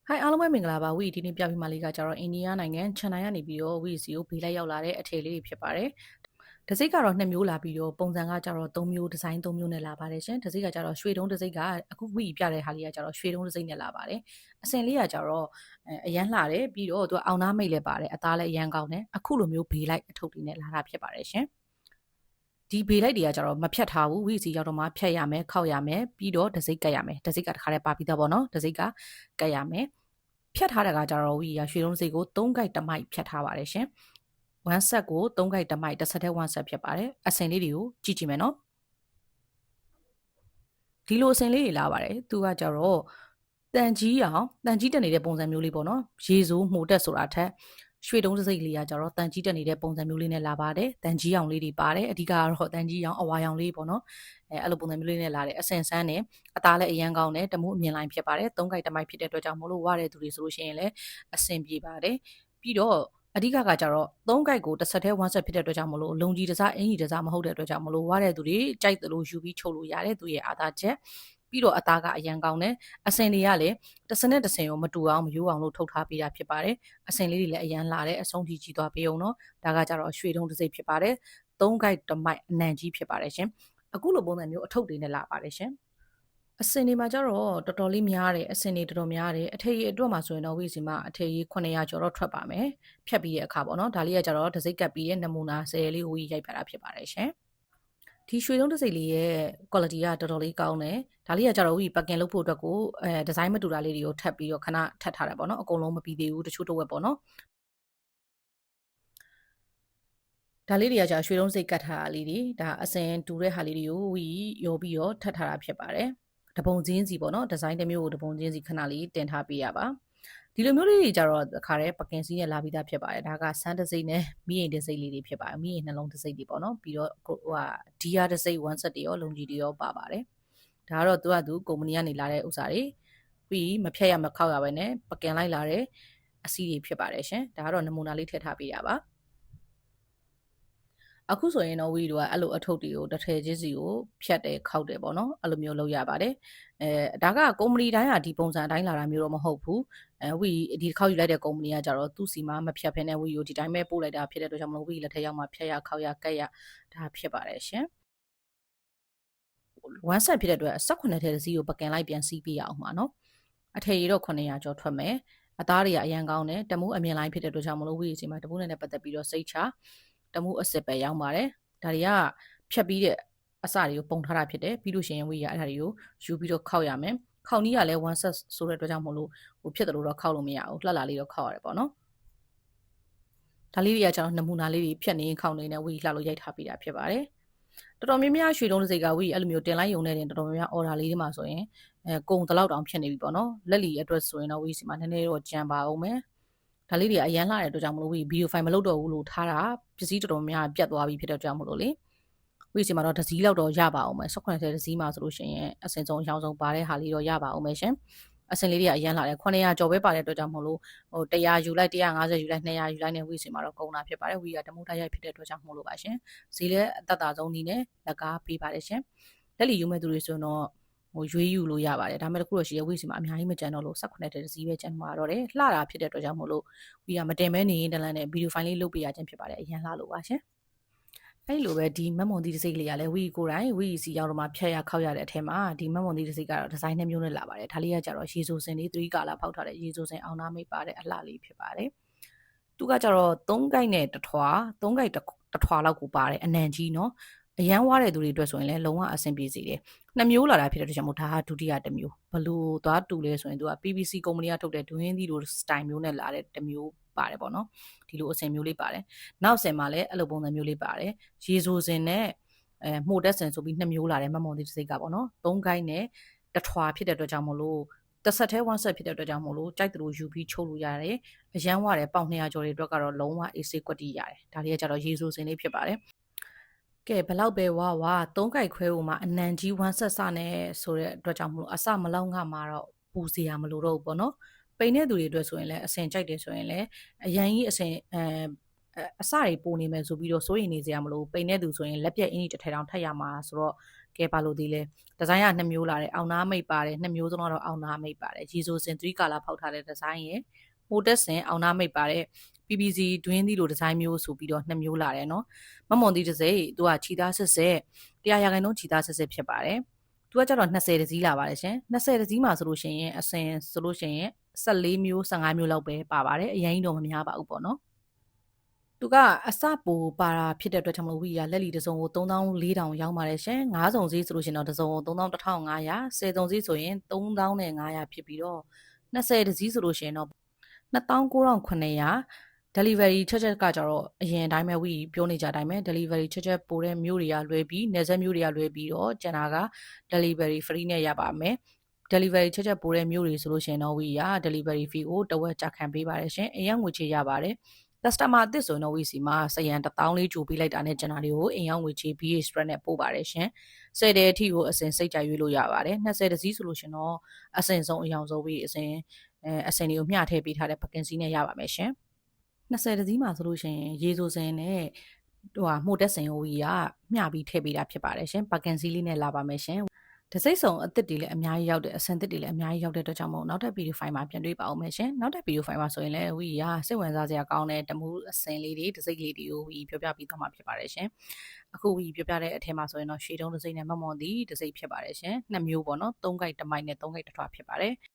Hi အားလုံးပဲမင်္ဂလာပါဝီဒီနေ့ပြပြမလေးကကျတော့အိန္ဒိယနိုင်ငံချန်နိုင်ကနေပြီးတော့ဝီစီကိုဘေးလိုက်ရောက်လာတဲ့အထည်လေးတွေဖြစ်ပါတယ်။တစိ့ကတော့2မျိုးလာပြီးတော့ပုံစံကကျတော့3မျိုးဒီဇိုင်း3မျိုးနဲ့လာပါတယ်ရှင်။တစိ့ကကျတော့ရွှေတုံးတစိ့ကအခုဝီပြတဲ့ဟာလေးကကျတော့ရွှေတုံးတစိ့နဲ့လာပါတယ်။အစင်လေးကကျတော့အရန်လှတယ်ပြီးတော့သူအောင်သားမိတ်လည်းပါတယ်အသားလည်းအရန်ကောင်းတယ်။အခုလိုမျိုးဘေးလိုက်အထုပ်တွေနဲ့လာတာဖြစ်ပါတယ်ရှင်။ဒီဘေးလိုက်တွေကကျတော့မဖြတ်ထားဘူးဝီစီရောက်တော့မှဖြတ်ရမယ်ခောက်ရမယ်ပြီးတော့တစိ့ကတ်ရမယ်တစိ့ကတခါတည်းပါပြီးသားပေါ့နော်တစိ့ကကတ်ရမယ်ဖြတ်ထားတာကကြတော့ဝီရရွှေလုံးစိတ်ကို3 gate တမိုက်ဖြတ်ထားပါတယ်ရှင်။ 1 set ကို3 gate တမိုက်တစ်ဆက်တည်း1 set ဖြစ်ပါတယ်။အစင်လေးတွေကိုကြည့်ကြည့်မယ်နော်။ဒီလိုအစင်လေးတွေလာပါတယ်။သူကကြတော့တန်ကြီးတက်နေတဲ့ပုံစံမျိုးလေးပေါ့နော်။ရေစိုးမှုတက်ဆိုတာထက်ရွှေတုံးစိတ်လေးကကြတော့တန်ကြီးတက်နေတဲ့ပုံစံမျိုးလေးနဲ့လာပါတယ်။တန်ကြီးအောင်လေးတွေပါတယ်။အဓိကကတော့တန်ကြီးအောင်အဝါရောင်လေးပေါ့နော်။အဲ့လိုပုံစံမျိုးလေးနဲ့လာတယ်။အစင်ဆန်းနဲ့အသားလည်းအရန်ကောင်းတယ်။တမိုးအမြင်လိုင်းဖြစ်ပါတယ်။3 gate တမိုက်ဖြစ်တဲ့အတွက်ကြောင့်မို့လို့ဝါတဲ့သူတွေဆိုလို့ရှိရင်လည်းအဆင်ပြေပါတယ်။ပြီးတော့အဓိကကကြတော့3 gate ကိုတစ်ဆက်တည်း1 set ဖြစ်တဲ့အတွက်ကြောင့်မလို့လုံကြီးတစားအင်ကြီးတစားမဟုတ်တဲ့အတွက်ကြောင့်မလို့ဝါတဲ့သူတွေကြိုက်သလိုယူပြီးချုပ်လို့ရတယ်သူရဲ့အာသာချက်ပြီးတော့အသားကအရန်ကောင်းတယ်အစင်တွေကလည်းတစ်စနစ်တစ်စင်ကိုမတူအောင်မယိုးအောင်လို့ထုတ်ထားပေးတာဖြစ်ပါတယ်အစင်လေးတွေလည်းအရန်လာတယ်အဆုံးထိကြီးသွားပေးအောင်နော်ဒါကကြတော့ရွှေတုံးတစ်စိတ်ဖြစ်ပါတယ်3 gate တမိုက်အနံကြီးဖြစ်ပါတယ်ရှင်အခုလိုပုံစံမျိုးအထုပ်တွေနဲ့လာပါတယ်ရှင်အစင်တွေမှာကျတော့တော်တော်လေးများတယ်အစင်တွေတော်တော်များတယ်အထည်ကြီးအတွက်မှာဆိုရင်တော့ဝိစီမှာအထည်ကြီး900ကျော်တော့ထွက်ပါမယ်ဖြတ်ပြီးတဲ့အခါပေါ့နော်ဒါလေးကကျတော့တစိ့ကပ်ပြီးရဲ့နမူနာ10လေးကိုရိုက်ပါတာဖြစ်ပါတယ်ရှင်ဒီရွှေလုံးတစိမ့်လေးရဲ့ quality ကတော်တော်လေးကောင်းတယ်ဒါလေးကကြတော့ဝီပကင်လုပ်ဖို့အတွက်ကိုဒီဇိုင်းမတူတာလေးတွေကိုထပ်ပြီးတော့ခဏထပ်ထားတာပေါ့နော်အကုန်လုံးမပြီးသေးဘူးတချို့တော့ဝက်ပေါ့နော်ဒါလေးတွေကကြာရွှေလုံးစိတ်ကတ်ထားတာလေးတွေဒါအစင်တူတဲ့ဟာလေးတွေကိုဝီရောပြီးတော့ထပ်ထားတာဖြစ်ပါတယ်တပုံချင်းစီပေါ့နော်ဒီဇိုင်းတစ်မျိုးကိုတပုံချင်းစီခဏလေးတင်ထားပေးရပါဒီလိုမျိုးလေးတွေကြတော့အခါတည်းပကင်စီနဲ့လာပြီးသားဖြစ်ပါတယ်ဒါကဆန်းတစိမ့်နဲ့မိရင်တစိမ့်လေးတွေဖြစ်ပါတယ်မိရင်နှလုံးတစိမ့်တွေပေါ့နော်ပြီးတော့ဟိုဒီယာတစိမ့်1 set တွေရောလုံကြီးတွေရောပါပါတယ်ဒါကတော့သူကုမ္ပဏီကနေလာတဲ့ဥစ္စာတွေပြီးမဖြတ်ရမခောက်ရပဲနဲ့ပကင်လိုက်လာတဲ့အစီတွေဖြစ်ပါတယ်ရှင်ဒါကတော့နမူနာလေးထည့်ထားပေးရပါအခုဆိုရင်တော့ဝီတို့ကအဲ့လိုအထုပ်တွေကိုတစ်ထည်ချင်းစီကိုဖြတ်တယ်ခောက်တယ်ပေါ့နော်အဲ့လိုမျိုးလုပ်ရပါတယ်ဒါကကုမ္ပဏီတိုင်းကဒီပုံစံအတိုင်းလာတာမျိုးတော့မဟုတ်ဘူးဝီဒီခောက်ယူလိုက်တဲ့ကုမ္ပဏီကကြတော့သူ့စီမှာမဖြတ်ဖ ೇನೆ ဝီကိုဒီတိုင်းပဲပို့လိုက်တာဖြစ်တဲ့အတွက်ကြောင့်မလို့ဝီလက်ထက်ရောက်မှဖြတ်ရခောက်ရကက်ရဒါဖြစ်ပါတယ်ရှင်1 set ဖြစ်တဲ့အတွက်18ထည်စီကိုပကင်လိုက်ပြန်စီးပြရအောင်ပါနော်အထည်ရတော့900ကျော်ထွက်မယ်အသားတွေကအရန်ကောင်းတယ်တမိုးအမြင်လိုင်းဖြစ်တဲ့အတွက်ကြောင့်မလို့ဝီစီမှာတမိုးနဲ့ပတ်သက်ပြီးတော့စိတ်ချတမိုးအစ်စ်ပဲရောင်းပါတယ်ဒါတွေကဖြတ်ပြီးတဲ့အစတွေကိုပုံထားတာဖြစ်တယ်ပြီးလို့ရှိရင်ဝီရအဲ့ဒါတွေကိုယူပြီးတော့ခောက်ရမယ်ခောက်နီးကလည်း1 set ဆိုတဲ့အတွက်ကြောင့်မလို့ဟိုဖြစ်တယ်လို့တော့ခောက်လို့မရဘူးလှလှလေးတော့ခောက်ရတယ်ပေါ့နော်ဒါလေးတွေကကျွန်တော်နမူနာလေးတွေဖြတ်နေခောက်နေနဲ့ဝီလှလို့ရိုက်ထားပေးတာဖြစ်ပါတယ်တော်တော်များများရွှေတုံးစိတ်ကဝီအဲ့လိုမျိုးတင်လိုက်ရုံနဲ့တင်တော်တော်များများ order လေးတွေမှာဆိုရင်ကုံတလောက်တောင်ဖြစ်နေပြီပေါ့နော်လက်လီအတွက်ဆိုရင်တော့ဝီစီမှာနည်းနည်းတော့ကြံပါအောင်မယ်ဒါလေးတွေအရန်လှတဲ့အတွက်ကြောင့်မလို့ဝီဗီဒီယိုဖိုင်မလုပ်တော့ဘူးလို့ထားတာပစ္စည်းတော်တော်များပြတ်သွားပြီဖြစ်တဲ့အတွက်ကြောင့်မလို့လေဝီစီမှာတော့တစ်စီးလောက်တော့ရပါအောင်မယ်18တစ်စီးမှာဆိုလို့ရှိရင်အစင်ဆုံးအရောင်းဆုံးပါတဲ့ဟာလေးတော့ရပါအောင်မယ်ရှင်အစင်လေးတွေကအရန်လာတယ်900ကျော်ပဲပါတဲ့အတွက်ကြောင့်မလို့ဟို100ယူလိုက်150ယူလိုက်200ယူလိုက်နဲ့ဝီစီမှာတော့ကုန်တာဖြစ်ပါတယ်ဝီကတမိုးတိုက်ရိုက်ဖြစ်တဲ့အတွက်ကြောင့်မလို့ပါရှင်ဈေးလည်းအသက်သာဆုံးနည်းနဲ့လက်ကားပေးပါတယ်ရှင်လက်လီယူမဲ့သူတွေဆိုတော့ဟိုရွေးယူလို့ရပါတယ်ဒါပေမဲ့တခုတော့ရှိရဝိစီမှာအများကြီးမကြံတော့လို့18တဲ့စီးပဲကြံမှာတော့တယ်လှတာဖြစ်တဲ့အတွက်ကြောင့်မို့လို့ဝီကမတင်မဲနေရင်တလန်းနဲ့ဗီဒီယိုဖိုင်လေးလုပ်ပေးရခြင်းဖြစ်ပါတယ်အရင်လှလို့ပါရှင်အဲ့လိုပဲဒီမက်မွန်သီးတစ်စိတ်လေးကလည်းဝီကိုယ်တိုင်ဝီစီရောက်တော့မှဖြတ်ရခောက်ရတဲ့အထက်မှာဒီမက်မွန်သီးတစ်စိတ်ကတော့ဒီဇိုင်းနှမျိုးနဲ့လာပါတယ်ဒါလေးကကြတော့ရေဆိုစင်လေး3ကာလာဖောက်ထားတဲ့ရေဆိုစင်အောင်နာမိတ်ပါတဲ့အလှလေးဖြစ်ပါတယ်သူကကြတော့3 gate နဲ့တထွာ3 gate တထွာလောက်ကိုပါတယ်အနံကြီးเนาะအရန်ဝါတဲ့သူတွေအတွက်ဆိုရင်လည်းလုံးဝအဆင်ပြေစေတယ်နှစ်မျိုးလာတာဖြစ်တဲ့အတွက်ကြောင့်မို့ဒါဟာဒုတိယတစ်မျိုးဘလို့သွားတူလဲဆိုရင်သူက PVC ကုမ္ပဏီကထုတ်တဲ့ဒွင်းသီးလိုစတိုင်မျိုးနဲ့လာတဲ့တစ်မျိုးပါတယ်ပေါ့နော်ဒီလိုအဆင်မျိုးလေးပါတယ်နောက်ဆင်မှာလည်းအဲ့လိုပုံစံမျိုးလေးပါတယ်ရေဆိုစင်နဲ့မှုတက်ဆင်ဆိုပြီးနှစ်မျိုးလာတယ်မမုံသီးတစ်စိတ်ကပေါ့နော်3 gate နဲ့တထွာဖြစ်တဲ့အတွက်ကြောင့်မို့လို့တစ်ဆက်သေး1 set ဖြစ်တဲ့အတွက်ကြောင့်မို့လို့ကြိုက်သလိုယူပြီးချုပ်လို့ရတယ်အရန်ဝတယ်ပေါင်200ကျော်တွေအတွက်ကတော့လုံးဝအေးဆေးကွက်တီးရတယ်ဒါလေးကကြတော့ရေဆိုစင်လေးဖြစ်ပါတယ်ကဲဘလောက်ပဲဝါ3ကြိုက်ခွဲဦးမှာအနံကြီး1ဆက်စနဲ့ဆိုတဲ့အတွက်ကြောင့်မလို့အစမလောက်ငါမှာတော့ပူစီရမလို့တော့ဘူးပေါ့နော်ပိန်တဲ့သူတွေအတွက်ဆိုရင်လည်းအစင်ကြိုက်တယ်ဆိုရင်လည်းအရန်ကြီး အစတွေပိုနေမယ်ဆိုပြီးတော့စိုးရိမ်နေစရာမလိုပိန်တဲ့သူဆိုရင်လက်ပြက်အင်ကြီးတစ်ထည်တောင်ထပ်ရမှာဆိုတော့ကဲပါလို့ဒီလဲဒီဇိုင်းက2မျိုးလာတယ်အောင်နာမိတ်ပါတယ်2မျိုးစလုံးတော့အောင်နာမိတ်ပါတယ်ရီဆိုစင်3 color ဖောက်ထားတဲ့ဒီဇိုင်းရယ်မိုတက်စင်အောင်နာမိတ်ပါတယ် PPC တွင်းသီးလိုဒီဇိုင်းမျိုးဆိုပြီးတော့2မျိုးလာတယ်နော်မမွန်သီးတစ်စိတ်သူကခြီသားစစ်စစ်100%ခြီသားစစ်စစ်ဖြစ်ပါတယ်သူကကျတော့20တစည်းလာပါတယ်ရှင်20တစည်းမှာဆိုလို့ရှိရင်အစင်ဆိုလို့ရှိရင်14မျိုး15မျိုးလောက်ပဲပါပါတယ်အရင်တော့မများပါဘူးပေါ့နော်သူကအစပိုပါတာဖြစ်တဲ့အတွက်ကြောင့်မလို့ဝီရလက်လီတစ်စုံကို3400ရောင်းပါတယ်ရှင်9စုံဈေးဆိုလို့ရှိရင်တော့တစ်စုံကို3500 10စုံဈေးဆိုရင်3500ဖြစ်ပြီးတော့20တစည်းဆိုလို့ရှိရင်တော့29,900 delivery ချက်ကကြတော့အရင်အတိုင်းပဲဝီပြောနေကြအတိုင်းပဲ delivery ချက်ပိုတဲ့မျိုးတွေကလွဲပြီးနယ်စပ်မျိုးတွေကလွဲပြီးတော့ကျန်တာက delivery free နဲ့ရပါမယ် delivery ချက်ပိုတဲ့မျိုးတွေဆိုလို့ရှိရင်တော့ဝီရ delivery fee ကိုတဝက်ကြခံပေးပါတယ်ရှင်အရင်ငွေချေရပါတယ် customer အသစ်ဆိုရင်တော့ဝီစီမှာစရန်1000လေးကြိုပေးလိုက်တာနဲ့ကျန်တာတွေကိုအိမ်ရောက်ငွေချေ BA spread နဲ့ပို့ပါတယ်ရှင်10တဲ့အထိကိုအစင်စိတ်ကြရွေးလို့ရပါတယ်20တစည်းဆိုလို့ရှင်တော့အစင်ဆုံးအယောင်ဆုံးပြီးအစင်တွေကိုမျှထည့်ပေးထားတဲ့ပကင်စီနဲ့ရပါမယ်ရှင်20တစည်းမှာဆိုလို့ရှင်ရေဆိုစင်နဲ့မှုတက်စင်ဝီကမျှပြီးထည့်ပေးတာဖြစ်ပါတယ်ရှင်ပကင်စီလေးနဲ့လာပါမယ်ရှင်တစိမ့်စုံအသစ်တွေလည်းအများကြီးရောက်တယ်အစင်သစ်တွေလည်းအများကြီးရောက်တဲ့အတွက်ကြောင့်မို့နောက်ထပ်ဗီဒီယိုဖိုင်မှာပြန်တွေ့ပါအောင်မယ်ရှင်နောက်ထပ်ဗီဒီယိုဖိုင်မှာဆိုရင်လည်းဝီကစိတ်ဝင်စားစရာကောင်းတဲ့တမှုအစင်လေးတွေတစိမ့်လေးတွေကိုဝီပြောပြပြီးသွားမှာဖြစ်ပါတယ်ရှင်အခုဝီပြောပြတဲ့အထက်မှာဆိုရင်တော့ရှေးတုံးတစိမ့်နဲ့မမွန်သည်တစိမ့်ဖြစ်ပါတယ်ရှင်နှစ်မျိုးပေါ့နော်3 gate တစ်မိုက်နဲ့3 gate တစ်ထွားဖြစ်ပါတယ်